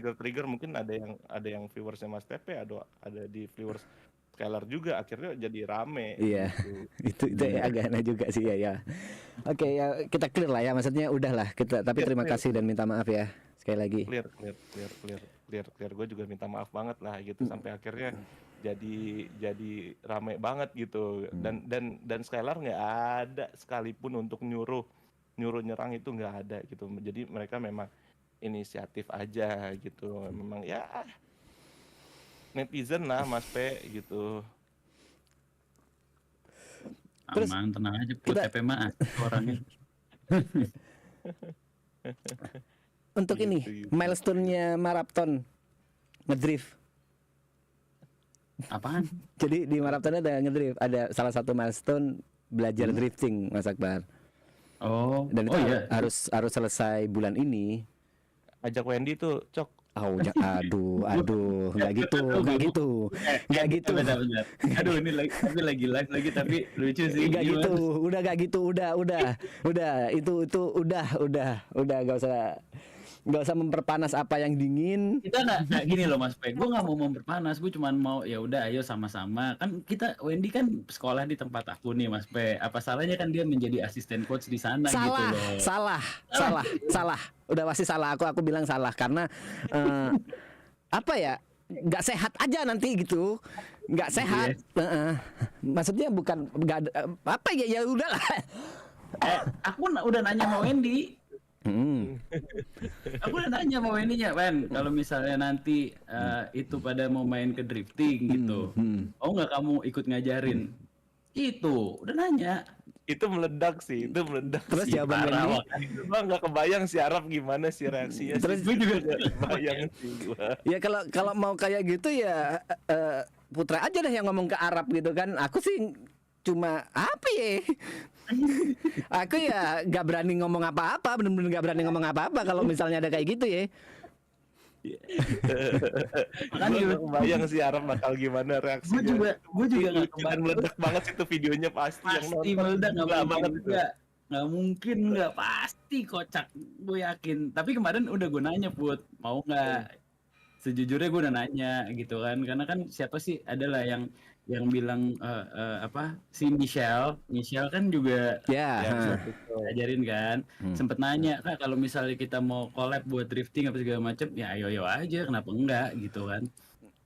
trigger mungkin ada yang viewersnya Mas Tepe, ada di viewers Skylar juga, akhirnya jadi rame Iya, gitu. itu agak aneh juga sih ya. Oke ya, kita clear lah ya, maksudnya udahlah kita. Tapi terima kasih dan minta maaf ya sekali lagi. Clear. Gue juga minta maaf banget lah gitu sampai akhirnya jadi rame banget gitu. Dan Skylar nggak ada sekalipun untuk nyuruh nyerang itu nggak ada gitu. Jadi mereka memang inisiatif aja gitu. Memang ya netizen lah Mas P gitu. Terus Aman, tenang aja Put, kita- TP mah asik orangnya. Untuk Gitu, ini gitu. milestone-nya maraton ngedrift. Apaan? Jadi di maraton ada ngedrift, ada salah satu milestone belajar drifting Mas Akbar. Oh, Dan itu iya. harus selesai bulan ini. Ajak Wendy tuh, Cok. Aduh, nggak gitu. Bentar. Aduh, ini lagi live lagi tapi lucu sih. Nggak Gimana? gitu, udah, itu udah, nggak usah memperpanas apa yang dingin. Kita nggak gini loh Mas Pe, gue nggak mau memperpanas, gue cuman mau ya udah ayo sama-sama kan kita Wendy kan sekolah di tempat aku nih Mas Pe, apa salahnya kan dia menjadi asisten coach di sana gitu loh. Salah, udah pasti salah, aku bilang salah karena apa ya, nggak sehat aja nanti gitu, nggak sehat. Maksudnya bukan nggak ada apa ya udahlah. Aku udah nanya sama Wendy. Aku udah nanya sama Wendy-nya, Wen, kalau misalnya nanti itu pada mau main ke drifting gitu, mau nggak kamu ikut ngajarin? Itu udah nanya. Itu meledak sih. Terus sih, jawaban parah. Wendy? Gua nggak kebayang si Arab gimana sih reaksinya. Terus gue juga nggak kebayang sih gua. Ya kalau mau kayak gitu ya Putra aja deh yang ngomong ke Arab gitu kan. Aku sih cuma apa ya? Aku ya nggak berani ngomong apa-apa, bener-bener nggak berani ngomong apa-apa kalau misalnya ada kayak gitu ya. Kan nggak kebayang si Arab bakal gimana reaksinya. Gue juga nggak Dan kebayang. meledak banget sih itu videonya pasti yang Pasti nonton. meledak, Gila nggak banget mungkin itu. nggak mungkin nggak, pasti kocak, gue yakin. Tapi kemarin udah gue nanya Put, mau nggak? Sejujurnya gue udah nanya gitu kan, karena kan siapa sih adalah yang bilang apa si Michelle kan juga Ya, ajarin kan, sempet nanya Kak kalau misalnya kita mau collab buat drifting apa segala macam, ya ayo aja, kenapa enggak gitu kan.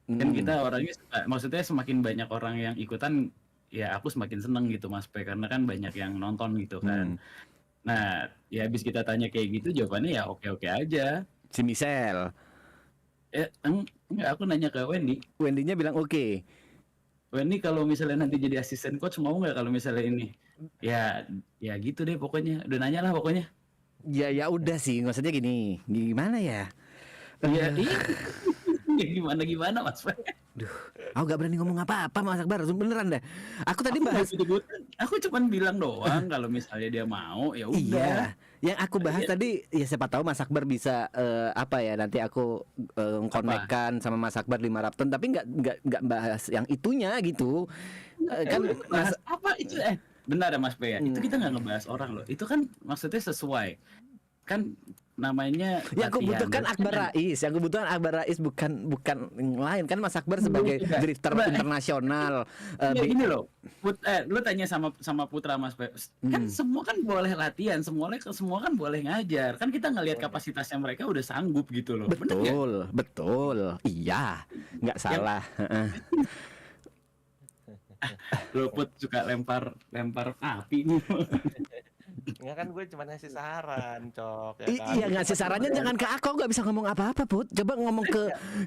Kan kita orangnya maksudnya semakin banyak orang yang ikutan, ya aku semakin seneng gitu Mas P, karena kan banyak yang nonton gitu kan. Nah, ya habis kita tanya kayak gitu jawabannya ya oke aja. si Michelle. Enggak, aku nanya ke Wendy. Wendy-nya bilang oke. Wendy kalau misalnya nanti jadi asisten coach mau nggak kalau misalnya ini? Ya gitu deh pokoknya. Udah nanya lah pokoknya. Ya udah sih, maksudnya gimana ya? Ya, ya gimana Mas Fe? Duh, aku gak berani ngomong apa-apa Mas Akbar, beneran dah. Aku tadi bahas. Aku cuman bilang doang kalau misalnya dia mau ya udah. Iya, yang aku bahas tadi ya siapa tahu Mas Akbar bisa apa ya, nanti aku konekkan sama Mas Akbar di maraton, tapi nggak bahas yang itunya gitu. Kan bahas apa itu benar ya Mas Pe ya. Itu kita nggak ngebahas orang loh. Itu kan maksudnya sesuai. Kan namanya yang aku butuhkan Akbar Rais, bukan yang lain kan. Mas Akbar sebagai drifter internasional. Gini loh, lu tanya sama Putra Mas Pe, kan semua kan boleh latihan, semua kan boleh ngajar, kan kita ngelihat kapasitasnya mereka udah sanggup gitu loh. Betul, iya, nggak salah. Lo Put suka lempar api nih. Enggak kan gue cuma ngasih saran, Cok. Ya kan? Iya, ngasih sarannya jangan ke aku nggak bisa ngomong apa-apa, Put. Coba ngomong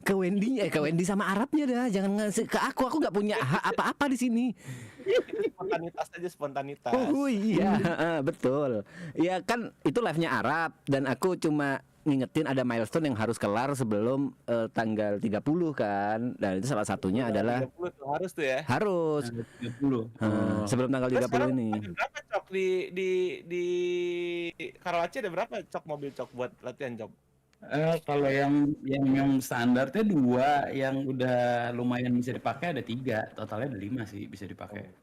ke Wendy, ke Wendy sama Arabnya dah. Jangan ngasih ke aku nggak punya hak apa-apa di sini. Spontanitas aja, spontanitas. Oh iya, betul. Ya kan itu live-nya Arab dan aku cuma ngingetin ada milestone yang harus kelar sebelum tanggal 30 kan. Dan itu salah satunya adalah 30 tuh, harus tuh ya. harus 30. sebelum tanggal 30 ini. Ada berapa Cok di Karawaci, ada berapa Cok mobil Cok buat latihan Cok? Kalau yang standarnya 2, yang udah lumayan bisa dipakai ada 3, totalnya ada 5 sih bisa dipakai.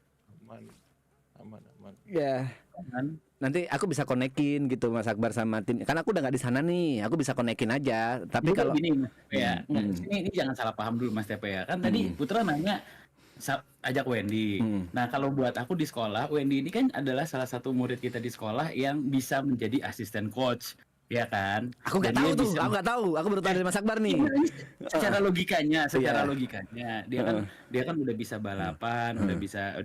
aman. Ya, kan. nanti aku bisa konekin gitu Mas Akbar sama tim. Karena aku udah nggak di sana nih, aku bisa konekin aja. Tapi Juga kalau gini Mas Tepe ya, Hmm. ini jangan salah paham dulu Mas Tepe ya. Kan tadi Putra nanya ajak Wendy. Nah, kalau buat aku di sekolah, Wendy ini kan adalah salah satu murid kita di sekolah yang bisa menjadi asisten coach, ya kan? aku nggak Dan tahu dia tuh, bisa aku nggak tahu. Aku baru tahu dari Mas Akbar nih. Iya, ini secara logikanya, Iya. dia kan udah bisa balapan, udah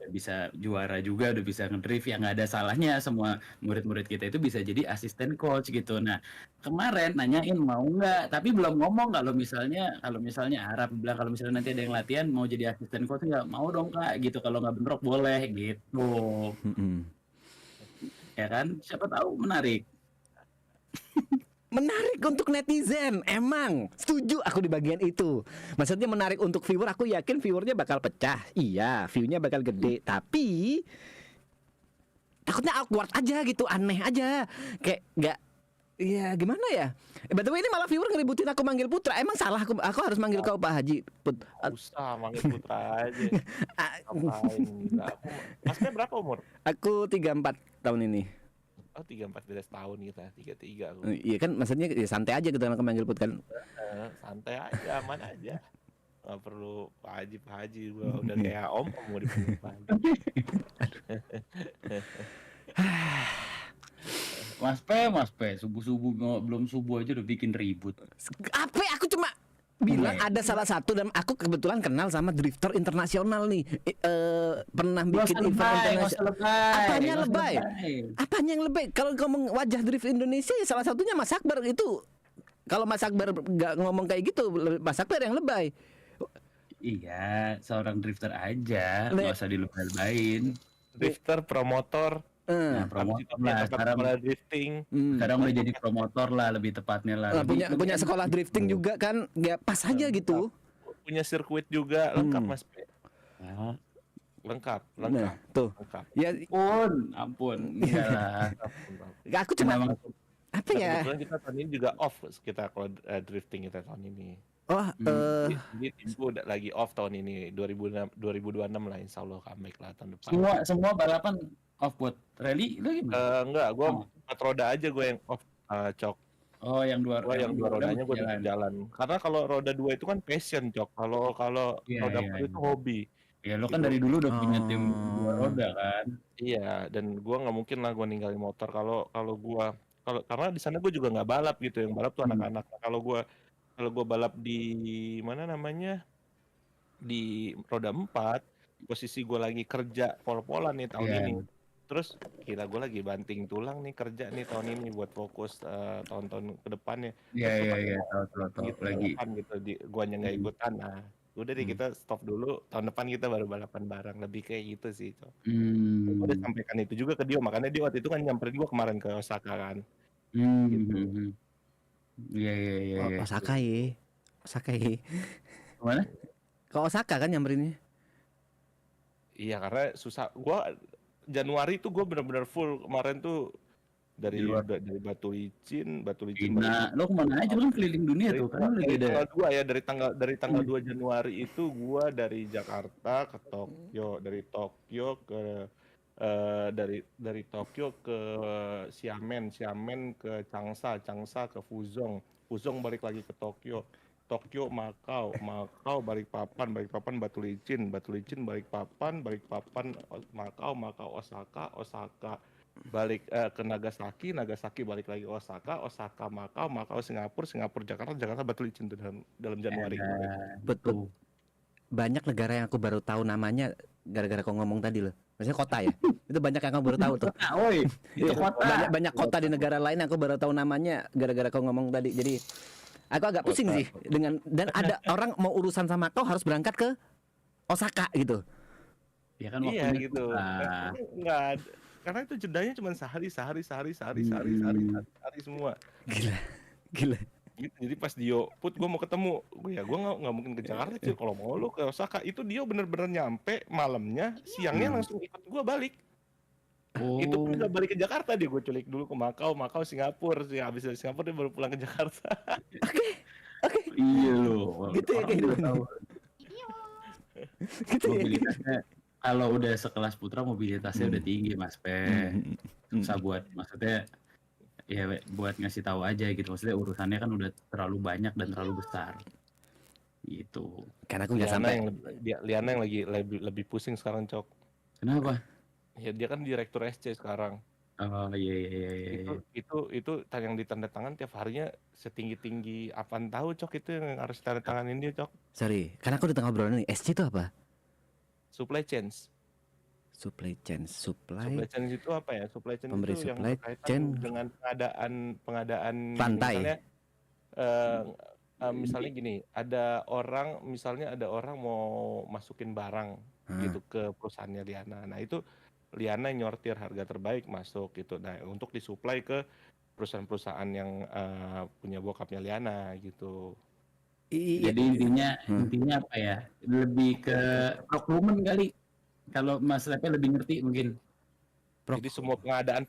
bisa juara juga, udah bisa ngedrift, ya nggak ada salahnya semua murid-murid kita itu bisa jadi asisten coach gitu. Nah, kemarin nanyain mau nggak, tapi belum ngomong kalau misalnya Arab bilang kalau misalnya nanti ada yang latihan mau jadi asisten coach nggak mau dong Kak gitu, kalau nggak bentrok boleh gitu, Mm-mm. ya kan? Siapa tahu menarik. Menarik untuk netizen, emang setuju aku di bagian itu. Maksudnya menarik untuk viewer, aku yakin viewernya bakal pecah. Iya, viewnya bakal gede, tapi takutnya awkward aja gitu, aneh aja, kayak nggak. Iya gimana ya? By the way ini malah viewer ngeributin aku manggil Putra. Emang salah aku harus manggil kau Pak Haji Put. Nggak usah manggil Putra aja. Ngapain? Gila. Masnya berapa umur? Aku 34 tahun ini. Oh 14 tahun kita, 33 aku. Iya kan, maksudnya ya santai aja gitu aku manggil Put kan. Santai aja, aman aja. Nggak perlu Pak Haji, gua udah kayak om mau dipanggil Pak Haji. Mas P, subuh-subuh belum subuh aja udah bikin ribut. Apa? Aku cuma bilang ada salah satu dan aku kebetulan kenal sama drifter internasional nih. Pernah bikin event internasional. Apanya lebay? Apanya yang lebay? Kalau ngomong wajah drift Indonesia ya salah satunya Mas Akbar itu. Kalau Mas Akbar nggak ngomong kayak gitu, Mas Akbar yang lebay. Iya, seorang drifter aja, nggak usah dilebay-lebayin. Drifter, promotor, Nah, promotor lah sekarang. drifting. Sekarang udah jadi promotor lah, lebih tepatnya lah. Punya sekolah drifting juga kan, ya pas aja gitu. Punya sirkuit juga, lengkap Mas P. Ah, Lengkap. Nah, tuh. Lengkap. Ya, ampun, enggak lah. aku cuma Kenapa? apa ya? Kebetulan kita tahun ini juga off kita kalau drifting kita tahun ini. Oh, Jadi timku udah lagi off tahun ini 2026 lah insya Allah comeback lah tahun depan. Semua balapan off buat rally lu gimana? Enggak, gue 4 roda aja gue yang off Cok. Oh, yang dua Yang dua rodanya gue tetap jalan. Karena kalau roda 2 itu kan passion Cok. Kalau Iya, roda iya, 4 itu iya. hobi. Ya lo kan dari dulu udah punya tim dua roda kan. Iya, dan gue nggak mungkin lah gue ninggalin motor karena di sana gue juga nggak balap gitu, yang balap tuh anak-anak. Kalau gue balap di mana namanya di roda 4, posisi gue lagi kerja pol-polan nih tahun Iya. ini. Terus gila gue lagi banting tulang nih kerja nih tahun ini buat fokus tahun-tahun ke depannya. Iya, tahu Gitu, lagi. balapan gitu guanya nggak ikutan. Nah, udah deh kita stop dulu, tahun depan kita baru balapan bareng, lebih kayak gitu sih Cok. Gue udah sampaikan itu juga ke dia, makanya dia waktu itu kan nyamperin gue kemarin ke Osaka kan. Gitu. Iya. Osaka ya. Mana? Ke Osaka kan nyamberinnya. Iya karena susah. Gua Januari tuh gue benar-benar full kemarin tuh dari Batu Licin. Nah, lo kemana aja kan keliling dunia tuh kan lagi ada. Dari tanggal 2 Januari itu gua dari Jakarta ke Tokyo, dari Tokyo ke dari Tokyo ke Xiamen ke Changsha ke Fuzhou balik lagi ke Tokyo, Makau Balikpapan Batu Licin Balikpapan Makau Osaka balik ke Nagasaki balik lagi Osaka Makau Singapura Jakarta Batu Licin tuh dalam Januari kemarin. Betul. Banyak negara yang aku baru tahu namanya gara-gara kau ngomong tadi loh. Maksudnya kota ya. Itu banyak yang aku baru tahu tuh. Itu kota. Banyak kota di negara lain aku baru tahu namanya gara-gara kau ngomong tadi. Jadi aku agak pusing sih dan ada orang mau urusan sama kau harus berangkat ke Osaka gitu. Ya kan Iya waktunya gitu. Enggak ada. Karena itu jedanya cuma sehari semua. Gila. Gitu. Jadi pas Dio, Put gue mau ketemu, gue nggak mungkin ke Jakarta sih. Kalau mau lu ke Osaka, itu Dio bener-bener nyampe malamnya, siangnya langsung ikut gue balik. Itu pun nggak balik ke Jakarta, dia gue culik dulu ke Makau, Singapura sih. Habis dari Singapura dia baru pulang ke Jakarta. Oke. Iya loh. Gitu ya kehidupan. Gitu ya. Mobilitasnya kalau udah sekelas Putra mobilitasnya udah tinggi Mas Pe. Susah buat maksudnya ya buat ngasih tahu aja gitu. Maksudnya urusannya kan udah terlalu banyak dan terlalu besar. Gitu. Karena aku nggak sampai. Liana yang lebih pusing sekarang, Cok. Kenapa? Ya dia kan direktur SC sekarang. Oh iya. Itu yang ditandatangan tiap harinya setinggi-tinggi apaan tahu, Cok, itu yang harus ditandatanganin dia, Cok. Sorry, karena aku di tengah obrolan nih. SC itu apa? Supply chains. Supply chain, Supply chain itu apa ya? Supply chain Pemberi itu yang supply berkaitan chain. dengan pengadaan Rantai. misalnya misalnya gini, ada orang mau masukin barang gitu ke perusahaannya Liana. Nah, itu Liana nyortir harga terbaik masuk gitu. Nah, untuk disuplai ke perusahaan-perusahaan yang punya bokapnya Liana gitu. Iya. Jadi intinya apa ya? Lebih ke procurement kali. Kalau Mas Lepe lebih ngerti mungkin. Jadi semua pengadaan,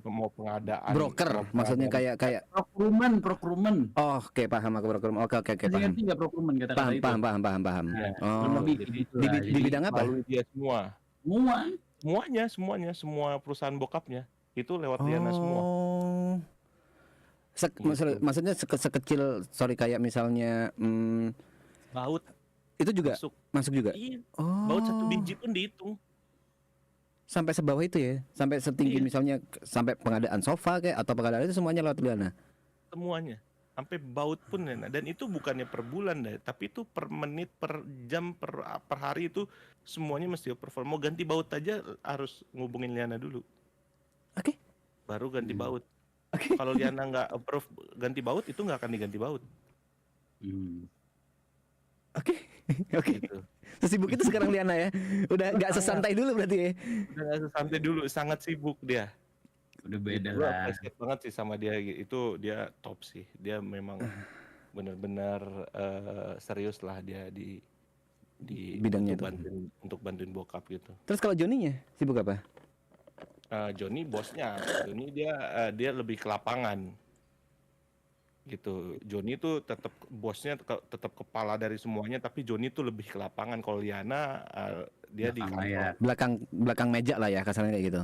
mau pengadaan. Broker, maksudnya kayak procurement. Oh, oke, paham aku procurement. Oke, paham. Ngerti nggak procurement kata-kata itu? Paham. Ya, Oh, lebih gitu di bidang apa? Melalui dia semua perusahaan bokapnya itu lewat Liana semua. Gitu. Maksudnya sekecil, sorry, kayak misalnya Baut itu juga masuk juga. Iya. Baut 1 biji pun dihitung. Sampai sebawah itu ya, sampai setinggi misalnya sampai pengadaan sofa kayak atau pengadaan itu semuanya lewat Liana. Semuanya, sampai baut pun Liana. Dan itu bukannya per bulan deh, tapi itu per menit, per jam, per hari itu semuanya mesti perform. Mau ganti baut aja harus ngubungin Liana dulu. Oke. Baru ganti baut. Oke. Kalau Liana nggak approve ganti baut, itu nggak akan diganti baut. Oke. Gitu. Sesibuk itu sekarang Liana ya. Udah nggak sesantai dulu berarti ya. Udah nggak sesantai dulu, sangat sibuk dia. Udah beda Gue lah. appreciate banget sih sama dia, itu dia top sih. Dia memang benar-benar serius lah dia di bidangnya untuk bantuin bokap gitu. Terus kalau Joninya sibuk apa? Joni bosnya, Joni dia lebih ke lapangan gitu. Joni itu tetap bosnya, tetap kepala dari semuanya, tapi Joni itu lebih ke lapangan. Kalau Liana dia di kantor. Belakang meja lah ya, kasarnya kayak gitu.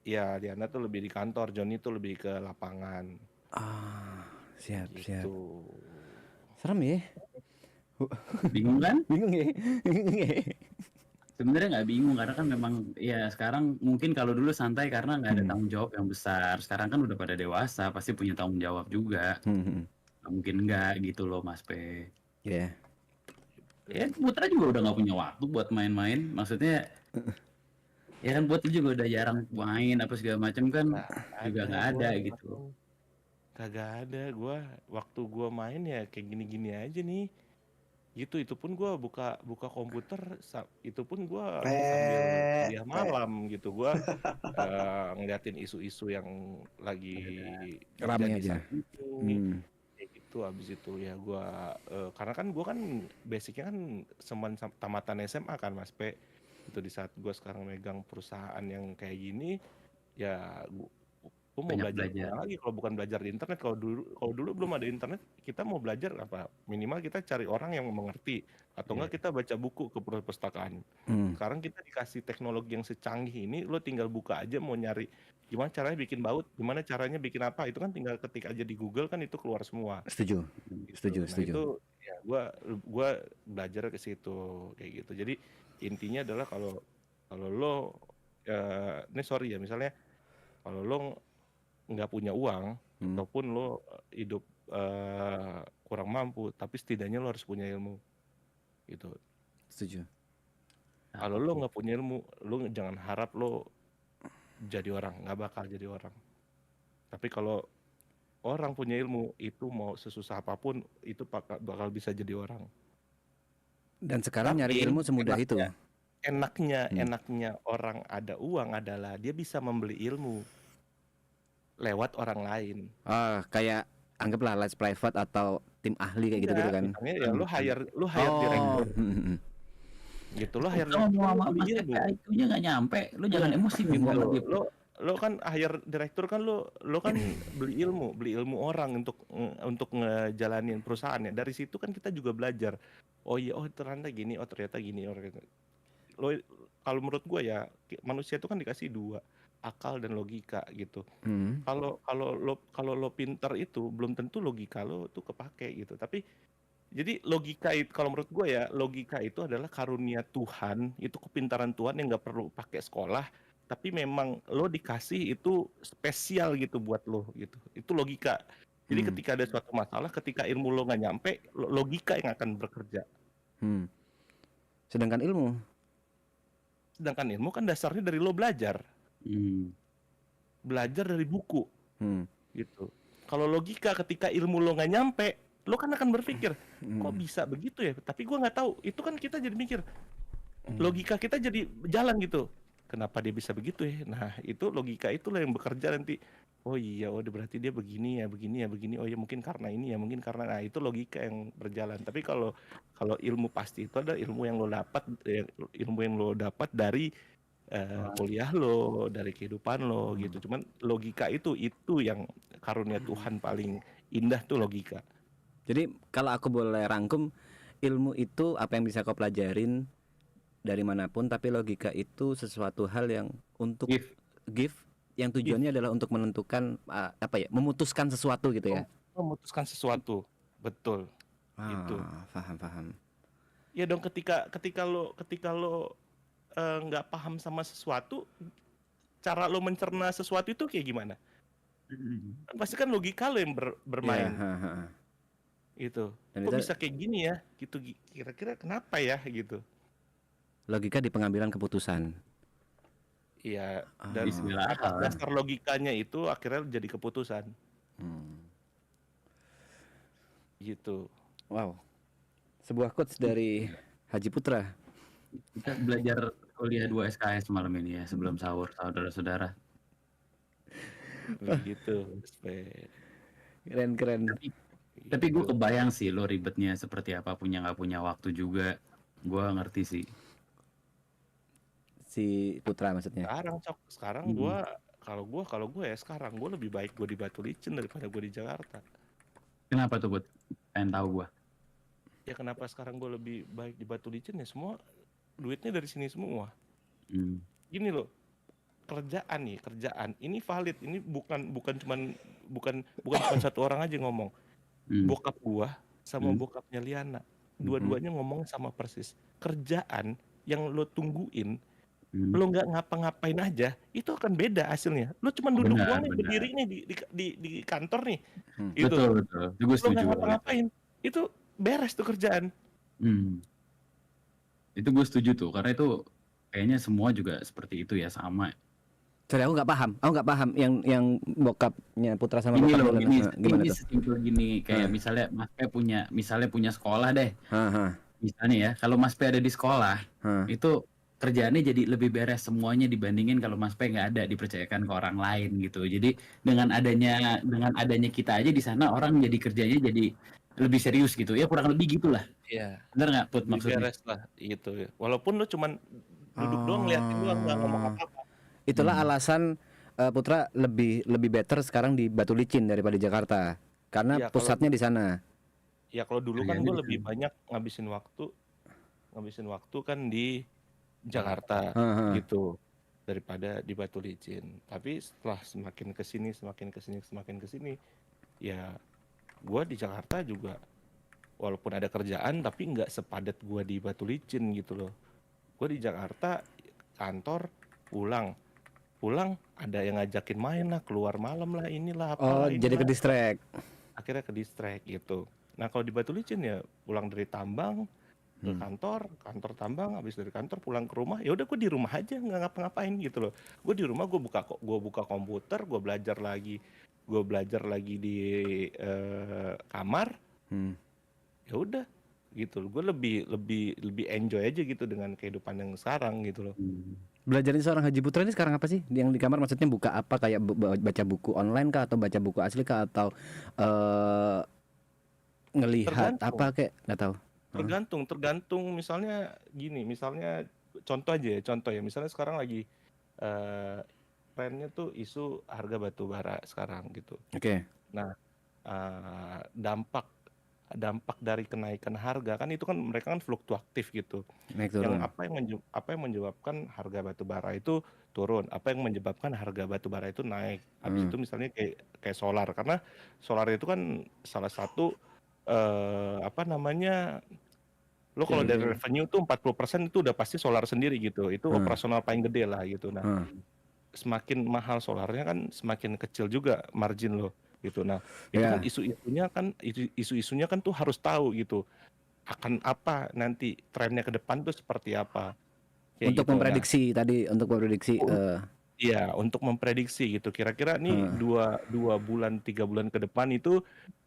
Iya, Liana tuh lebih di kantor, Joni tuh lebih ke lapangan. Siap. Gitu. Serem ya. Bingung kan? Bingung ya. Sebenarnya nggak bingung karena kan memang ya sekarang mungkin kalau dulu santai karena nggak ada tanggung jawab yang besar. Sekarang kan udah pada dewasa, pasti punya tanggung jawab juga. Nggak mungkin nggak gitu loh Mas P. Iya. Ya Putra juga udah nggak punya waktu buat main-main. Maksudnya ya kan Putra juga udah jarang main apa segala macam kan juga nggak ada gitu. Kagak ada waktu gua main ya kayak gini-gini aja nih. Gitu, itu pun gue buka komputer, itu pun gue sambil kuliah malam gitu. Gue ngeliatin isu-isu yang lagi rame aja. Kayak gitu. Abis itu ya gue karena kan gue kan basicnya kan tamatan SMA kan Mas P. Itu di saat gue sekarang megang perusahaan yang kayak gini, ya gue mau belajar lagi kalau bukan belajar di internet. Kalau dulu belum ada internet, kita mau belajar apa, minimal kita cari orang yang mengerti atau enggak kita baca buku ke perpustakaan. Sekarang kita dikasih teknologi yang secanggih ini, lo tinggal buka aja mau nyari gimana caranya bikin baut, gimana caranya bikin apa, itu kan tinggal ketik aja di Google kan itu keluar semua. Setuju. Itu ya gue belajar ke situ kayak gitu. Jadi intinya adalah kalau lo ini sorry ya, misalnya kalau lo nggak punya uang ataupun lo hidup kurang mampu, tapi setidaknya lo harus punya ilmu gitu. Setuju. Kalau lo nggak punya ilmu, lo jangan harap lo jadi orang, nggak bakal jadi orang. Tapi kalau orang punya ilmu, itu mau sesusah apapun itu bakal bisa jadi orang. Dan sekarang nyari ilmu semudah itu. Enaknya orang ada uang adalah dia bisa membeli ilmu lewat orang lain. Kayak anggaplah les private atau tim ahli kayak gitu kan. Misalnya ya lu hire direktur. Gitu, lo hire IQ-nya nggak nyampe, lu jangan emosi gitu. Lo kan hire direktur kan lo kan beli ilmu orang untuk ngejalanin perusahaannya. Dari situ kan kita juga belajar. Oh iya, ternyata gini, kalau menurut gue ya manusia itu kan dikasih dua, akal dan logika gitu. Hmm. Kalau lo pinter itu belum tentu logika lo tuh kepake gitu. Tapi jadi logika itu kalau menurut gue ya logika itu adalah karunia Tuhan, itu kepintaran Tuhan yang nggak perlu pakai sekolah, tapi memang lo dikasih itu spesial gitu buat lo gitu. Itu logika. Jadi Hmm. ketika ada suatu masalah, ketika ilmu lo nggak nyampe, logika yang akan bekerja. Hmm. Sedangkan ilmu. Sedangkan ilmu kan dasarnya dari lo belajar dari buku Hmm. gitu. Kalau logika ketika ilmu lo nggak nyampe, lo kan akan berpikir kok Hmm. bisa begitu ya, tapi gua nggak tahu. Itu kan kita jadi mikir, logika kita jadi jalan gitu, kenapa dia bisa begitu ya. Nah itu logika itulah yang bekerja nanti. Oh iya, oh berarti dia begini ya, begini ya, begini. Oh ya mungkin karena ini ya, mungkin karena, nah itu logika yang berjalan. Tapi kalau kalau ilmu pasti itu adalah ilmu yang lo dapat, ilmu yang lo dapat dari kuliah lo, dari kehidupan lo gitu. Cuman logika itu yang karunia Tuhan paling indah tuh logika. Jadi kalau aku boleh rangkum, ilmu itu apa yang bisa kau pelajarin dari manapun, tapi logika itu sesuatu hal yang untuk give yang tujuannya adalah untuk menentukan memutuskan sesuatu gitu ya. Memutuskan sesuatu, betul. Itu. Paham. Ya dong, ketika lo nggak paham sama sesuatu, cara lo mencerna sesuatu itu kayak gimana? Pasti kan logika lo yang bermain. Itu. Dan Kok itu bisa kayak gini ya? Gitu, kira-kira kenapa ya gitu? logika di pengambilan keputusan. Iya, dan Bismillah. atas dasar logikanya itu akhirnya jadi keputusan. Gitu. Wow. Sebuah quotes dari Haji Putra. Kita belajar kuliah 2 SKS malam ini ya sebelum sahur, saudara-saudara. Begitu. Keren. Tapi gue kebayang sih lo ribetnya seperti apa, nggak punya waktu juga. Gue ngerti sih. Si Putra maksudnya. Sekarang kalau gue ya sekarang gue lebih baik gue di Batu Licin daripada gue di Jakarta. Kenapa tuh, Bud? Pengen tahu gue. Ya kenapa sekarang gue lebih baik di Batu Licin ya, semua duitnya dari sini semua. Gini loh, kerjaan ini valid, ini bukan cuma satu orang aja ngomong. Bokap gua sama bokapnya Liana, dua-duanya ngomong sama persis. Kerjaan yang lo tungguin, lo nggak ngapa-ngapain aja, itu akan beda hasilnya. Lo cuma duduk doang nih, berdiri nih di kantor nih, gitu. Betul. Gue Lo setuju. nggak ngapa-ngapain, itu beres tuh kerjaan. Itu gue setuju tuh, karena itu kayaknya semua juga seperti itu ya, sama. Sorry, aku nggak paham yang bokapnya Putra sama Ini bokapnya loh, gimana ini tuh? sesimpel gini, kayak misalnya Mas P punya sekolah deh. Misalnya ya, kalau Mas P ada di sekolah, itu kerjaannya jadi lebih beres semuanya dibandingin kalau Mas P nggak ada, dipercayakan ke orang lain gitu. Jadi dengan adanya kita aja di sana, orang jadi kerjanya jadi lebih serius gitu. Ya kurang lebih gitulah. Iya. Bener nggak, Put, Lebih maksudnya? beres lah gitu ya. Walaupun lo cuman duduk doang, ngeliatin doang, nggak ngomong apa-apa. Itulah alasan Putra lebih better sekarang di Batu Licin daripada di Jakarta, karena Ya, pusatnya di sana. Ya kalau dulu kan gue lebih banyak ngabisin waktu kan di Jakarta gitu daripada di Batu Licin. Tapi setelah semakin kesini, ya gue di Jakarta juga walaupun ada kerjaan tapi nggak sepadat gue di Batu Licin gitu loh. Gue di Jakarta kantor pulang ada yang ngajakin main lah, keluar malam lah, inilah apalah. Jadi ke distract. Akhirnya ke distract gitu. Nah kalau di Batu Licin ya pulang dari tambang ke kantor tambang, habis dari kantor pulang ke rumah, ya udah gue di rumah aja nggak ngapa-ngapain gitu loh. Gue di rumah gue buka komputer, gue belajar lagi di kamar. Ya udah gitu. Gue lebih enjoy aja gitu dengan kehidupan yang sekarang gitu loh. Belajarin seorang Haji Putra ini sekarang apa sih? Yang di kamar maksudnya buka apa, kayak baca buku online kah, atau baca buku asli kah, atau ngelihat apa kayak nggak tahu. Tergantung misalnya gini, contoh ya, misalnya sekarang lagi trennya tuh isu harga batu bara sekarang gitu. Oke. Nah, dampak dampak dari kenaikan harga kan itu kan mereka kan fluktuatif gitu. Naik Yang turun. apa yang menyebabkan harga batu bara itu turun, apa yang menyebabkan harga batu bara itu naik. Habis itu misalnya kayak kayak solar karena solar itu kan salah satu apa namanya lo kalau dari revenue tuh 40% itu udah pasti solar sendiri gitu. Itu operasional paling gede lah gitu. Nah, semakin mahal solarnya kan semakin kecil juga margin lo gitu. Nah, itu kan Ya, isu-isunya kan tuh harus tahu gitu. Akan apa nanti trennya ke depan tuh seperti apa. Kayak untuk gitu. Nah, memprediksi tadi, untuk memprediksi. iya, untuk memprediksi gitu. Kira-kira nih dua bulan, 3 bulan ke depan itu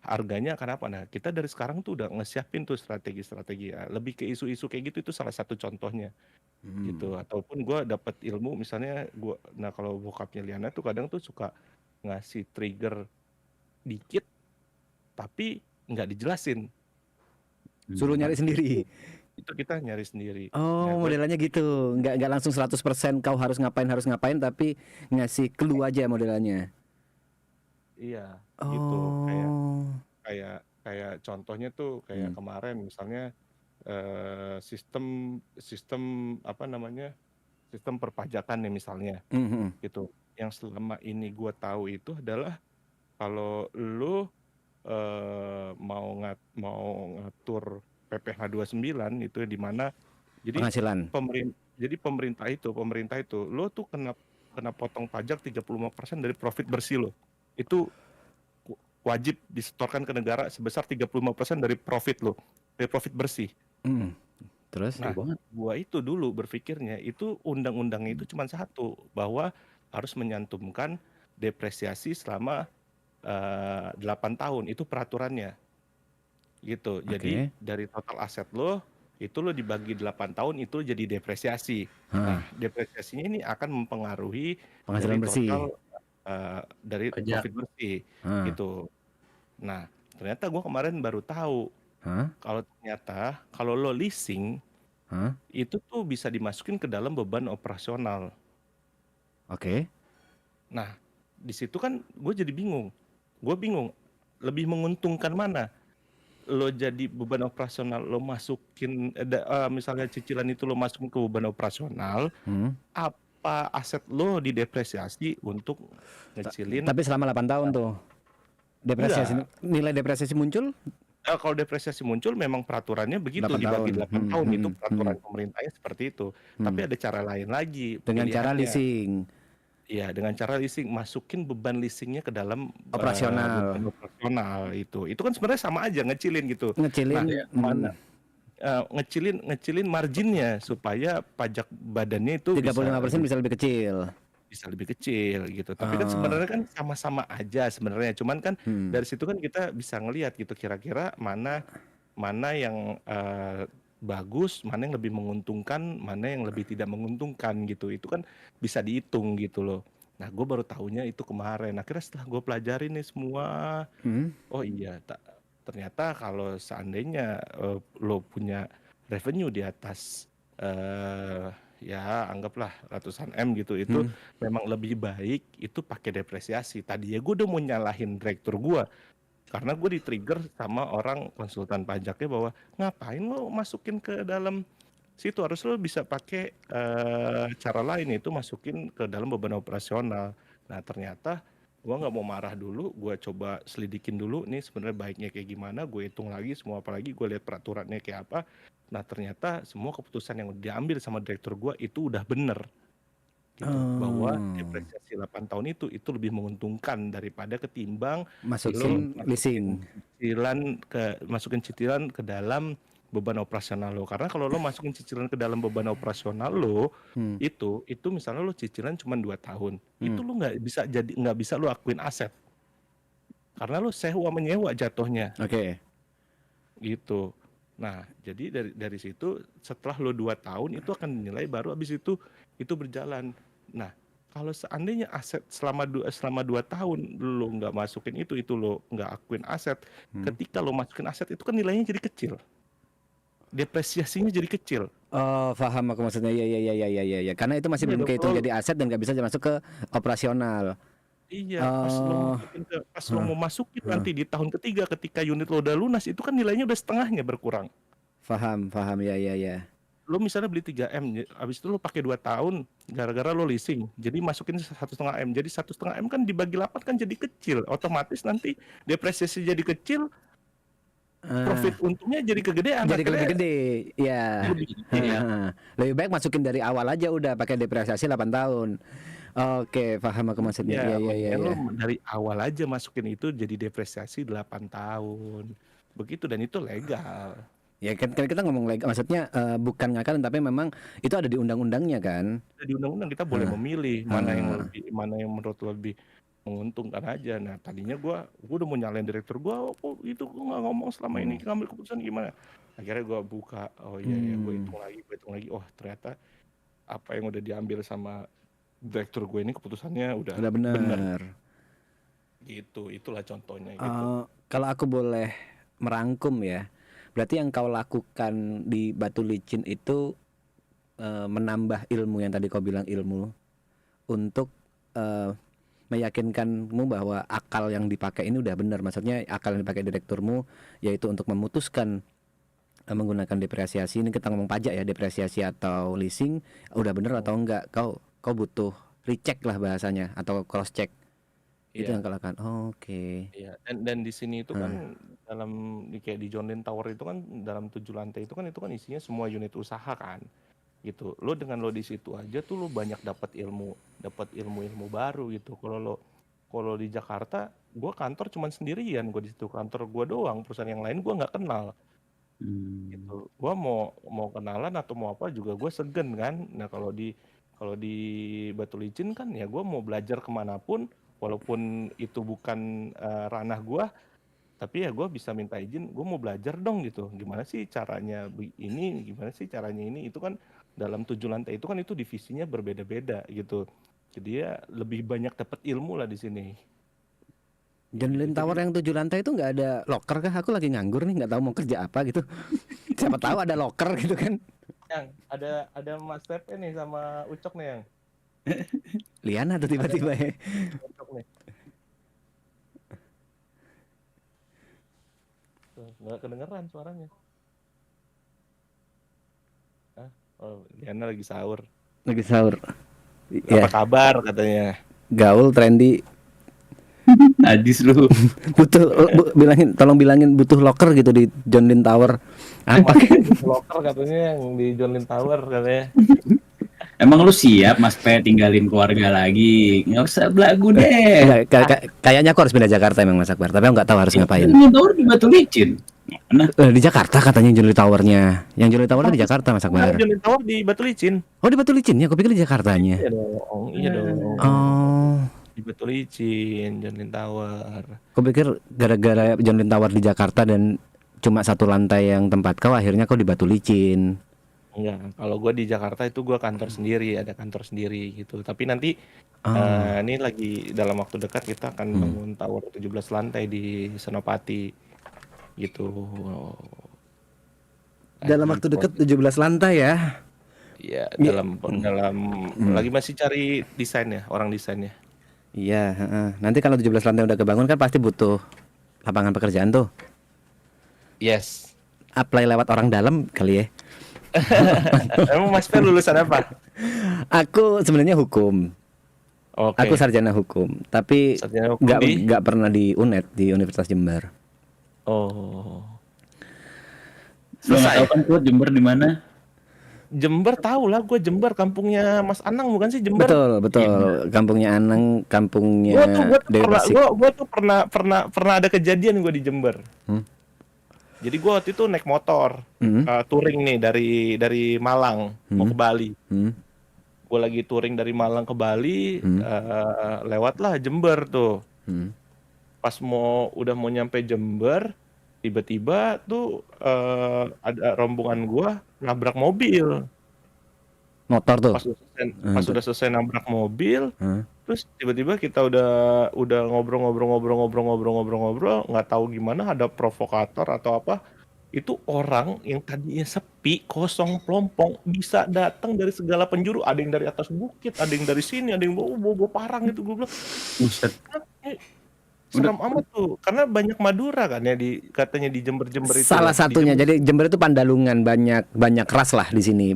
harganya akan apa? Nah, kita dari sekarang tuh udah ngesiapin tuh strategi-strategi. Ya. Lebih ke isu-isu kayak gitu itu salah satu contohnya gitu. Ataupun gue dapat ilmu, misalnya nah kalau bokapnya Liana tuh kadang tuh suka ngasih trigger dikit, tapi nggak dijelasin. Suruh Nah, nyari sendiri. itu kita nyari sendiri. Nah, Oh, modelannya gitu. Nggak langsung 100% kau harus ngapain, tapi ngasih clue aja modelannya. iya gitu. Kayak Oh. kayak kayak contohnya tuh kayak kemarin misalnya sistem sistem apa namanya sistem perpajakan nih misalnya gitu yang selama ini gue tahu itu adalah kalau lu mau ngatur PPh 29 itu di mana jadi Penghasilan. pemerintah itu lo tuh kena potong pajak 35% dari profit bersih lo itu wajib disetorkan ke negara sebesar 35% dari profit lo, dari profit bersih. Terus? Nah, gua itu dulu berpikirnya itu undang-undangnya itu cuma satu, bahwa harus menyantumkan depresiasi selama 8 tahun, itu peraturannya. Gitu. Jadi Oke. dari total aset lo, itu lo dibagi 8 tahun itu jadi depresiasi. Nah, depresiasinya ini akan mempengaruhi dari Penghasilan bersih. total dari Pajak. profit bersih gitu. Nah, ternyata gue kemarin baru tahu kalau ternyata kalau lo leasing itu tuh bisa dimasukin ke dalam beban operasional. Oke. Nah, di situ kan gue jadi bingung. Gue bingung, lebih menguntungkan mana? Lo jadi beban operasional, lo masukin misalnya cicilan itu lo masukin ke beban operasional, apa aset lo didepresiasi untuk ngecilin? Tapi selama 8 tahun tuh depresiasi, Enggak. nilai depresiasi muncul Kalau depresiasi muncul memang peraturannya begitu 8 tahun. dibagi 8 tahun itu peraturan pemerintahnya seperti itu. Tapi ada cara lain lagi Dengan cara pilihannya. leasing Iya, dengan cara leasing, masukin beban leasingnya ke dalam operasional. beban operasional itu. Itu kan sebenarnya sama aja ngecilin gitu. Nah, Ngecilin. mana ngecilin marginnya supaya pajak badannya itu 35% bisa lebih kecil. bisa lebih kecil gitu. Tapi kan sebenarnya kan sama-sama aja sebenarnya. Cuman kan dari situ kan kita bisa ngelihat gitu kira-kira mana yang bagus, mana yang lebih menguntungkan, mana yang lebih tidak menguntungkan gitu. Itu kan bisa dihitung gitu loh. Nah, gue baru tahunya itu kemarin. Akhirnya setelah gue pelajarin nih semua, oh iya, ternyata kalau seandainya lo punya revenue di atas ya anggaplah ratusan M gitu, itu memang lebih baik itu pakai depresiasi. Tadi ya gue udah mau nyalahin direktur gue karena gue di-trigger sama orang konsultan pajaknya bahwa ngapain lo masukin ke dalam situ, harus lo bisa pakai cara lain, itu masukin ke dalam beban operasional. Nah, ternyata gue nggak mau marah dulu, gue coba selidikin dulu nih sebenarnya baiknya kayak gimana, gue hitung lagi semua, apalagi gue lihat peraturannya kayak apa. Nah, ternyata semua keputusan yang diambil sama direktur gue itu udah bener gitu, bahwa depresiasi 8 tahun itu lebih menguntungkan daripada ketimbang Masukin leasing. masukin cicilan ke dalam beban operasional lo. Karena kalau lo masukin cicilan ke dalam beban operasional lo, itu misalnya lo cicilan cuma 2 tahun, itu lo nggak bisa lo akuin aset. Karena lo sewa menyewa jatuhnya Oke. gitu. Nah, jadi dari situ setelah lo 2 tahun itu akan dinilai, baru habis itu berjalan. Nah, kalau seandainya aset selama 2 tahun lo nggak masukin itu lo nggak akuin aset, ketika lo masukin aset itu kan nilainya jadi kecil, depresiasinya jadi kecil. Oh, paham aku maksudnya. Ya. Karena itu masih Iya belum dong, kehitung jadi aset dan nggak bisa masuk ke operasional. Iya, Oh, pas lo heeh, mau masukin heeh. nanti di tahun ketiga ketika unit lo udah lunas itu kan nilainya udah setengahnya berkurang. Paham, paham. Ya, ya, ya. Lo misalnya beli 3M, habis itu lo pakai 2 tahun gara-gara lo leasing. Jadi masukin 1,5 M. Jadi 1,5 M kan dibagi 8 kan jadi kecil. Otomatis nanti depresiasi jadi kecil, profit Ah, untungnya jadi kegedean. jadi lebih Akhirnya gede. jadi Ya. lebih Iya, gede. ya. Lebih baik masukin dari awal aja udah pakai depresiasi 8 tahun. Oke, paham aku maksudnya. Ya, Iya, iya, iya, mendingan lo iya. dari awal aja masukin itu jadi depresiasi 8 tahun. Begitu dan itu legal. Ya kan kita ngomong lagi maksudnya bukan ngakalin tapi memang itu ada di undang-undangnya kan. Di undang-undang kita boleh Heeh, memilih heeh. mana yang menurut lo lebih menguntungkan aja. Nah tadinya gua udah mau nyalain direktur gua, oh itu gua nggak ngomong selama ini ngambil keputusan gimana. Akhirnya gua buka, oh iya ya gue Hmm, hitung lagi, oh ternyata apa yang udah diambil sama direktur gue ini keputusannya udah udah bener bener. gitu. Itulah contohnya gitu. Kalau aku boleh merangkum ya, berarti yang kau lakukan di Batu Licin itu menambah ilmu yang tadi kau bilang ilmu untuk eh, meyakinkanmu bahwa akal yang dipakai ini udah benar. Maksudnya akal yang dipakai direkturmu yaitu untuk memutuskan menggunakan depresiasi. Ini kita ngomong pajak ya, depresiasi atau leasing udah bener atau enggak. Kau butuh recheck lah bahasanya atau cross check. Itu yang Iya. kau lakukan. Oke. Iya, dan di sini itu Hah, kan kayak di John Lynn Tower itu kan dalam 7 lantai itu kan isinya semua unit usaha kan. Gitu. Lo dengan lo di situ aja tuh lo banyak dapat ilmu-ilmu baru gitu. Kalau di Jakarta, gua kantor cuman sendirian, gua di situ kantor gua doang, perusahaan yang lain gua nggak kenal Hmm. gitu. Gua mau kenalan atau mau apa juga gua segen kan. Nah, kalau di Batu Licin kan ya gua mau belajar kemanapun walaupun itu bukan ranah gua, tapi ya gue bisa minta izin, gue mau belajar dong gitu, gimana sih caranya ini, gimana sih caranya ini, itu kan dalam 7 lantai itu kan itu divisinya berbeda-beda gitu, jadi ya lebih banyak dapat ilmu lah di sini kayak John gitu. Lynn Jadi Tower yang 7 lantai itu nggak ada locker kah? Aku lagi nganggur nih, nggak tahu mau kerja apa gitu. Siapa tahu ada locker gitu kan? yang ada Mas Tepe nih sama Ucok nih yang Liana tuh ada tiba-tiba ya. Ucok nih. Tuh, nggak kedengeran suaranya. Ah, oh Liana lagi sahur, Lagi sahur. apa Ya, kabar katanya. gaul trendy. Najis lu. Butuh tolong bilangin butuh locker gitu di John Lynn Tower. Apa? Loker katanya yang di John Lynn Tower katanya. Emang lu siap Mas Pe tinggalin keluarga lagi? Nggak usah belagu Enggak, deh. kayaknya aku harus pindah Jakarta emang Mas Akbar, tapi aku nggak tahu harus ngapain. Ini tower di Batu Licin. Mana? Di Jakarta katanya John Lynn Towernya. Yang John Lynn Tower di Jakarta Mas Nah, Akbar. John Lynn Tower di Batu Licin. Oh di Batu Licin ya, aku pikir di Jakartanya. Iya dong, iya dong. Oh, Di Batu Licin, John Lynn Tower. aku pikir gara-gara John Lynn Tower di Jakarta dan cuma 1 lantai yang tempat kau, akhirnya kau di Batu Licin. Enggak, kalau gue di Jakarta itu gue kantor sendiri, ada kantor sendiri gitu. Tapi nanti Ah, ini lagi dalam waktu dekat kita akan bangun tower 17 lantai di Senopati gitu. dalam Lagi waktu dekat proses. 17 lantai ya. Ya, Iya. dalam lagi masih cari desainnya, orang desainnya. Iya, heeh. Nanti kalau 17 lantai udah kebangun kan pasti butuh lapangan pekerjaan tuh. Yes. Apply lewat orang dalam kali ya. Emang Mas Fer lulusan apa? Aku sebenarnya hukum. Aku Oke. sarjana hukum, tapi Sarjana hukum nggak di nggak pernah di UNED di Universitas Jember. Oh. Lu nggak tahu Selesai. kan Put, Jember di mana? Jember tahu lah, gue Jember kampungnya Mas Anang bukan sih Jember? Betul, betul. Kampungnya Anang, kampungnya Gue tuh Dewi pernah Persik. gue tuh pernah ada kejadian gue di Jember. Hmm? Jadi gue waktu itu naik motor Hmm? touring nih dari Malang mau ke Bali. Hmm? Gue lagi touring dari Malang ke Bali, Hmm? lewatlah Jember tuh. Hmm? Pas udah mau nyampe Jember, tiba-tiba tuh ada rombongan gue nabrak mobil. Motor tuh. Pas udah selesai nabrak mobil, Hmm? terus tiba-tiba kita udah ngobrol, nggak tahu gimana ada provokator atau apa, Itu orang yang tadinya sepi, kosong, plompong, bisa datang dari segala penjuru. Ada yang dari atas bukit, ada yang dari sini, ada yang bawa parang gitu. Gue bilang, Buset. "Eh, Udah seram amat tuh." Karena banyak Madura kan ya katanya di Jember-Jember itu Salah ya. Di satunya. Jember. Jadi Jember itu Pandalungan, banyak ras lah di sini.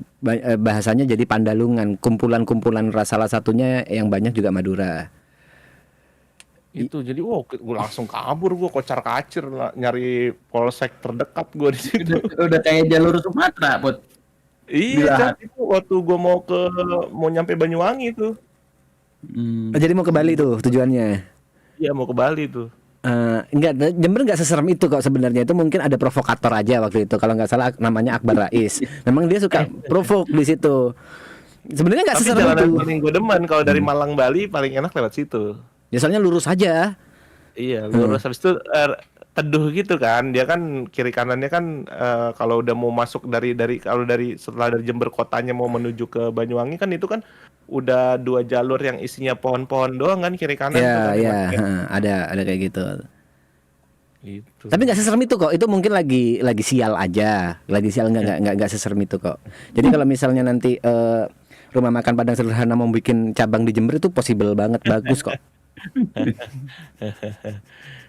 Bahasanya jadi Pandalungan, kumpulan-kumpulan ras, salah satunya yang banyak juga Madura. Itu jadi gue langsung kabur, gue kocar-kacir nyari polsek terdekat gue di situ. udah kayak jalur Sumatera, Put. Iya, Dilahat. Cak, itu waktu gue mau nyampe Banyuwangi tuh. Jadi mau ke Bali tuh tujuannya. Iya, mau ke Bali tuh. Enggak, Jember enggak seserem itu kok sebenarnya. Itu mungkin ada provokator aja waktu itu. Kalau nggak salah namanya Akbar Rais. Memang dia suka provok di situ. Sebenarnya nggak Tapi seserem jalanan itu. paling gue demen kalau dari Malang Bali paling enak lewat situ. Ya soalnya lurus aja. Iya, lurus habis itu teduh gitu kan. Dia kan kiri kanannya kan kalau udah mau masuk setelah dari Jember kotanya mau menuju ke Banyuwangi kan itu kan udah 2 jalur yang isinya pohon-pohon doang kan kiri kanan tuh Ya, kan ya, enaknya. ada kayak gitu. Gitu. Tapi nggak seserem itu kok. Itu mungkin lagi sial aja. Lagi sial nggak seserem itu kok. Jadi kalau misalnya nanti rumah makan Padang Sederhana mau bikin cabang di Jember itu possible banget, bagus kok.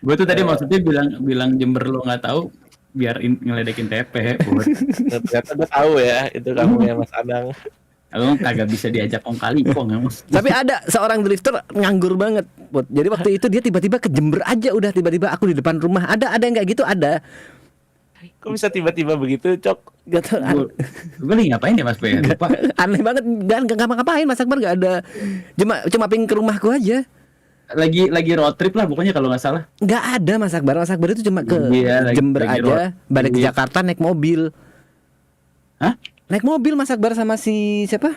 Gue tuh tadi maksudnya bilang Jember lo nggak tahu biar ngeledekin TP, Put. Ternyata gue tahu ya itu kamu ya Mas Adang. Lo kagak bisa diajak kong kali kong ya, Mas. Tapi ada seorang drifter nganggur banget, Put. Jadi waktu itu dia tiba-tiba ke Jember aja, udah tiba-tiba aku di depan rumah. Ada yang kayak gitu, ada. Kok bisa tiba-tiba begitu, Cok? Gak tau, Gue lagi ngapain ya, Mas Pe? Lupa. aneh banget. Gak ngapa-ngapain, Mas Akbar gak ada. Cuma ping ke rumahku aja. Lagi road trip lah pokoknya kalau nggak salah. Nggak ada Mas Akbar. Mas Akbar itu cuma ke Iya, Jember lagi aja, balik ke trip. Jakarta naik mobil. Hah? Naik mobil Mas Akbar sama si siapa?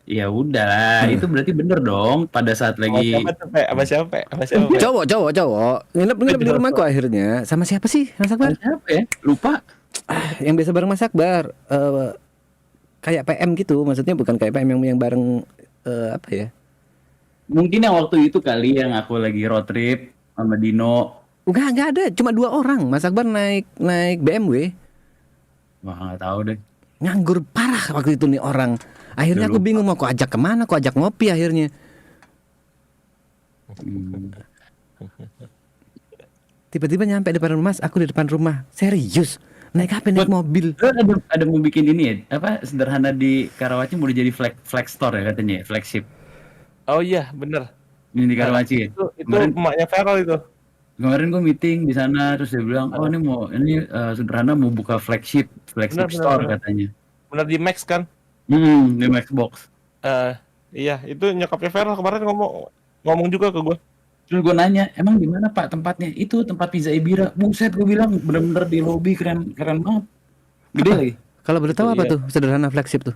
Ya udah, itu berarti bener dong pada saat Sama lagi siapa tuh, Pe? Sama siapa, Pe? Sama siapa, Pe? Cowok. Nginep di rumahku akhirnya. Sama siapa sih Mas Akbar? siapa ya? Lupa. Yang biasa bareng Mas Akbar. Kayak PM gitu, maksudnya bukan kayak PM yang bareng apa ya? Mungkin yang waktu itu kali yang aku lagi road trip sama Dino. Enggak ada, cuma 2 orang. Mas Akbar naik BMW. Wah nggak tahu deh. Nganggur parah waktu itu nih orang. Akhirnya aku bingung mau aku ajak kemana, aku ajak ngopi akhirnya. Tiba-tiba nyampe depan rumah, aku di depan rumah. Serius? Naik apa? Naik mobil. Ada mau bikin ini ya? Apa sederhana di Karawaci mau jadi flag store ya katanya, flagship. Oh iya, bener. Ini di Karawaci ya. Itu emaknya Feral itu. Kemarin gue meeting di sana terus dia bilang, "Oh, ini sederhana mau buka flagship Bener. store katanya." Bener di Max kan? Di Maxbox. Iya, itu nyokapnya Feral kemarin ngomong juga ke gue. Terus gue nanya, "Emang di mana Pak tempatnya?" "Itu tempat pizza Ibira." Buset, gue bilang bener-bener di lobby keren banget. Gede lagi. Kalau boleh tahu apa Iya. tuh sederhana flagship tuh?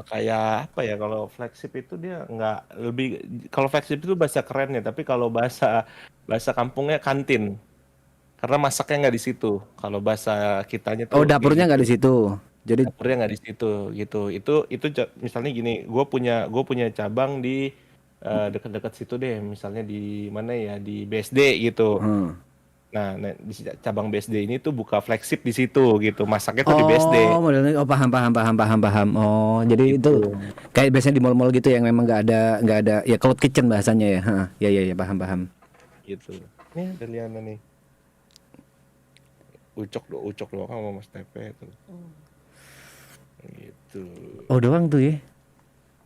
Kayak apa ya, kalau flagship itu dia nggak lebih, kalau flagship itu bahasa kerennya, tapi kalau bahasa kampungnya kantin, karena masaknya nggak di situ. Kalau bahasa kitanya tuh Oh, dapurnya nggak di situ. Jadi dapurnya nggak di situ gitu. Itu misalnya gini, gue punya cabang di dekat-dekat situ deh, misalnya di mana ya, di BSD gitu. Nah, di cabang BSD ini tuh buka flagship di situ gitu. Masaknya tuh di BSD. Oh, modelnya paham. Oh, jadi itu kayak biasanya di mall-mall gitu yang memang nggak ada ya cloud kitchen bahasanya ya. Ya paham. Gitu. Nih ada Liana nih. Ucok doang sama Mas Tepe tuh. Gitu. Oh, doang tuh ya.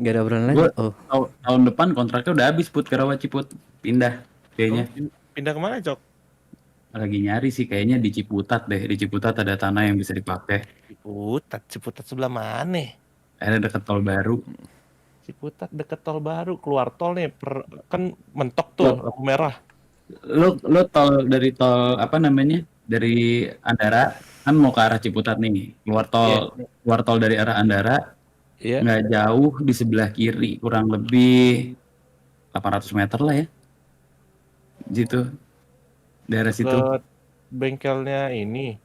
Nggak ada obrolan lagi. Oh. Tahun depan kontraknya udah habis Put, Karawaci Put. Pindah kayaknya. Pindah kemana, Cok? Lagi nyari sih kayaknya di Ciputat deh. Di Ciputat ada tanah yang bisa dipakai. Ciputat sebelah mana? Ada dekat tol baru. Ciputat deket tol baru, keluar tol nih, kan mentok tuh lampu merah. Lo tol dari tol apa namanya? Dari Andara kan mau ke arah Ciputat nih. Keluar tol dari arah Andara. Iya. Nggak jauh di sebelah kiri, kurang lebih 800 meter lah ya. Gitu. Daerah situ. Deket bengkelnya ini.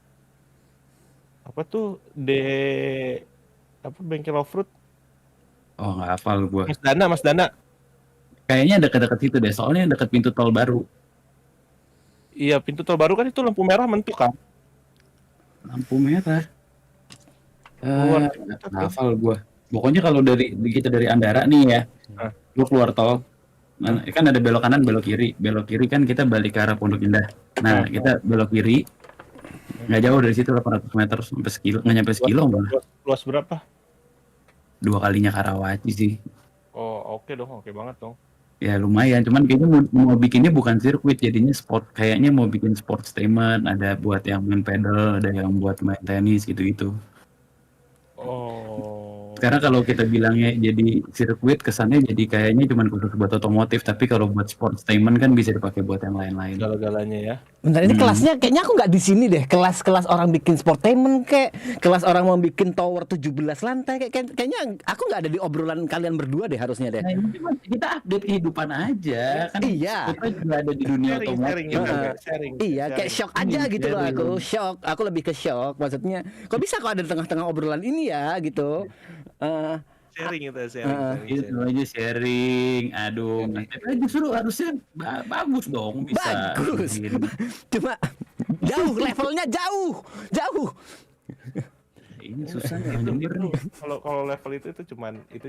Apa tuh? Bengkel off-road? Oh, nggak hafal gue. Mas Dana. Kayaknya dekat-dekat situ deh, soalnya dekat pintu tol baru. Iya, pintu tol baru kan itu lampu merah mentok kan? Lampu merah. Keluar Nggak hafal gua. Pokoknya kalau kita dari Andara nih ya, Ah. lu keluar tol, kan ada belok kanan, belok kiri. Belok kiri kan kita balik ke arah Pondok Indah. Nah, kita belok kiri, nggak jauh dari situ 800 meter sampai sekilo, nggak nyampe sekilo malah. luas berapa? 2 kalinya Karawaci sih. Oh, oke dong, oke banget dong. Ya lumayan, cuman kayaknya mau bikinnya bukan sirkuit, jadinya sport. Kayaknya mau bikin sportstainment, ada buat yang main pedal, ada yang buat main tenis gitu-gitu. Oh. Karena kalau kita bilangnya jadi sirkuit, kesannya jadi kayaknya cuma khusus buat otomotif, tapi kalau buat sportstainment kan bisa dipakai buat yang lain-lain. Segala-galanya ya. Bentar, ini kelasnya kayaknya aku nggak di sini deh. Kelas-kelas orang bikin sportainment kayak kelas orang mau bikin tower 17 lantai kayaknya aku nggak ada di obrolan kalian berdua deh harusnya deh. Nah, ini cuma kita update kehidupan aja kan. Iya. Kita juga ada di dunia Sharing, otomotif. sharing, gitu, Heeh. sharing. Iya, kayak shock aja gitu loh aku. Shock. Aku lebih ke shock. Maksudnya, kok bisa kok ada di tengah-tengah obrolan ini ya gitu. Sharing itu, sharing. Itu aja sharing. Aduh, justru harusnya bagus dong bisa. Bagus. Gitu. Cuma jauh levelnya jauh. Ini susah ya Itu denger nih. kalau level itu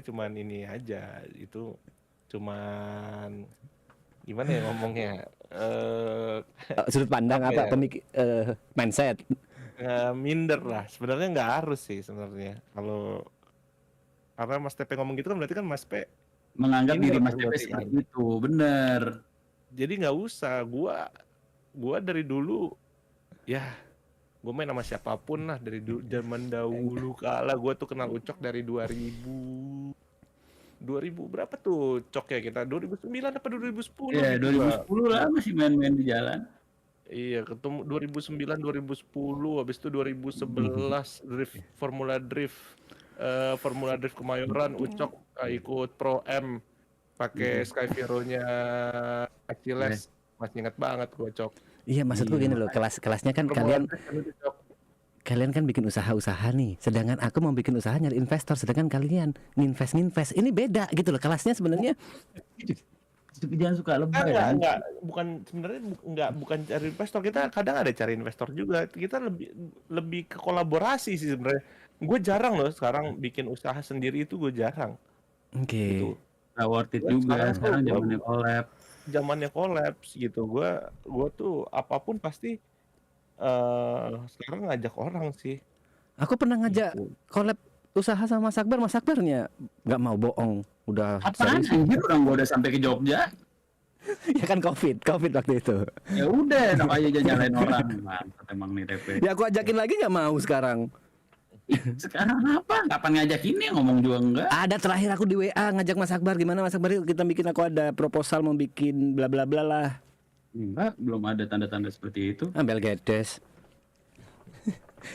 cuman ini aja. Itu cuman gimana ya ngomongnya? Sudut pandang Apa apa ya? mindset. Minder lah. Sebenarnya nggak harus sih sebenarnya. Kalau karena Mas Tepe ngomong gitu kan berarti kan Mas P Menganggap ini diri lah Mas Tepe berarti. seperti itu, bener. Jadi nggak usah. Gua dari dulu ya gue main sama siapapun lah dari zaman dahulu kala. Gue tuh kenal Ucok dari 2000 berapa tuh Cok ya kita 2009 apa 2010 Ya, gitu lah. 2010 lah masih main-main di jalan. Iya, ketemu 2009 2010 habis itu 2011 Formula Drift Kemayoran. Ucok ikut Pro M pakai Skyvero-nya Achilles. Masih ingat banget gue Cok. Iya, maksudku gini loh, kelasnya kan kalian kan bikin usaha-usaha nih, sedangkan aku mau bikin usaha nyari investor, sedangkan kalian nginvest. Ini beda gitu loh kelasnya sebenarnya. Jangan suka lebay kan. Enggak, bukan cari investor. Kita kadang ada cari investor juga. Kita lebih ke kolaborasi sih sebenarnya. Gue jarang loh sekarang bikin usaha sendiri itu gue jarang. Oke. Gitu. Gak worth it juga, sekarang tuh zamannya collab. zamannya kolaps gitu. Gue tuh apapun pasti sekarang ngajak orang sih. Aku pernah ngajak Gitu. collab usaha sama Mas Akbarnya nggak mau bohong, udah Apaan serius. anjir, orang gua udah sampai ke Jogja. Ya kan covid waktu itu. Ya udah, enak aja nyalain orang. Mantap emang nih TP. Ya aku ajakin lagi nggak mau sekarang. Sekarang apa? Kapan ngajakinnya, ngomong juga enggak. Ada terakhir aku di WA ngajak Mas Akbar, gimana Mas Akbar, yuk kita bikin, aku ada proposal mau bikin bla bla bla lah. Enggak, belum ada tanda-tanda seperti itu. Ambil gedes.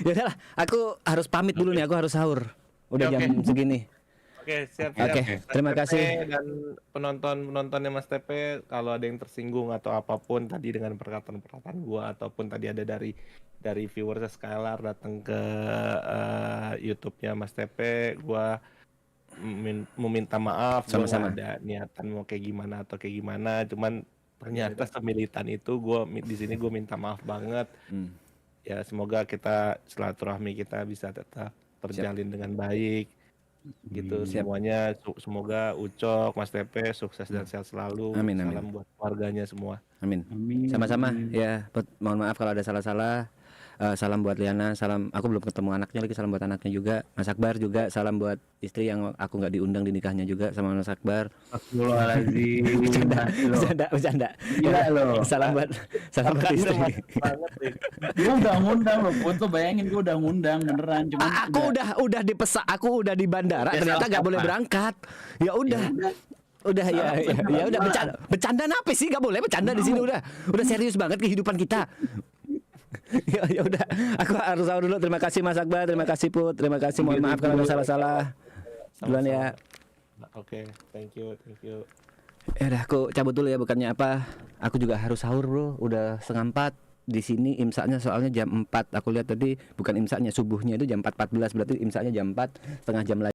Ya udahlah, aku harus pamit dulu nih, aku harus sahur. Udah Oke. jam segini. Oke, siap. Oke, Mas terima Tepe kasih. Dan penontonnya Mas Tepe, kalau ada yang tersinggung atau apapun tadi dengan perkataan gua ataupun tadi ada dari viewersnya Skylar datang ke YouTube-nya Mas Tepe, gua meminta maaf. Gua Sama-sama. nggak ada niatan mau kayak gimana atau kayak gimana, cuman ternyata semilitan itu gua di sini gua minta maaf banget. Ya semoga silaturahmi kita bisa tetap terjalin dengan baik gitu. Siap. Semuanya semoga Ucok, Mas Tepe sukses dan sehat selalu. Amin. Salam buat keluarganya semua. Amin. Amin. Sama-sama ya. Mohon maaf kalau ada salah-salah. Salam buat Liana, salam, aku belum ketemu anaknya lagi, salam buat anaknya juga. Mas Akbar juga salam buat istri yang aku nggak diundang di nikahnya juga, sama Mas Akbar. Astagfirullahaladzim. Bercanda. Gila lo. Salam buat istri. Banget nih. Gue udah ngundang lo, Put, lo bayangin gue udah ngundang beneran. Cuman Aku udah dipesak, aku udah di bandara, Ya, ternyata salah nggak boleh apa? berangkat. Ya udah. Udah ya udah bercanda apa sih, nggak boleh bercanda di sini, udah serius banget kehidupan kita. Ya udah, aku harus sahur dulu. Terima kasih Mas Akbar, terima kasih Put, terima kasih, mohon maaf kalau ada salah-salah. Duluan ya. Oke, thank you. Ya udah, aku cabut dulu ya, bukannya apa. Aku juga harus sahur bro, udah 3:30 di sini imsaknya soalnya jam 4. Aku lihat tadi bukan imsaknya, subuhnya itu jam 4.14, berarti imsaknya jam 4, setengah jam lagi.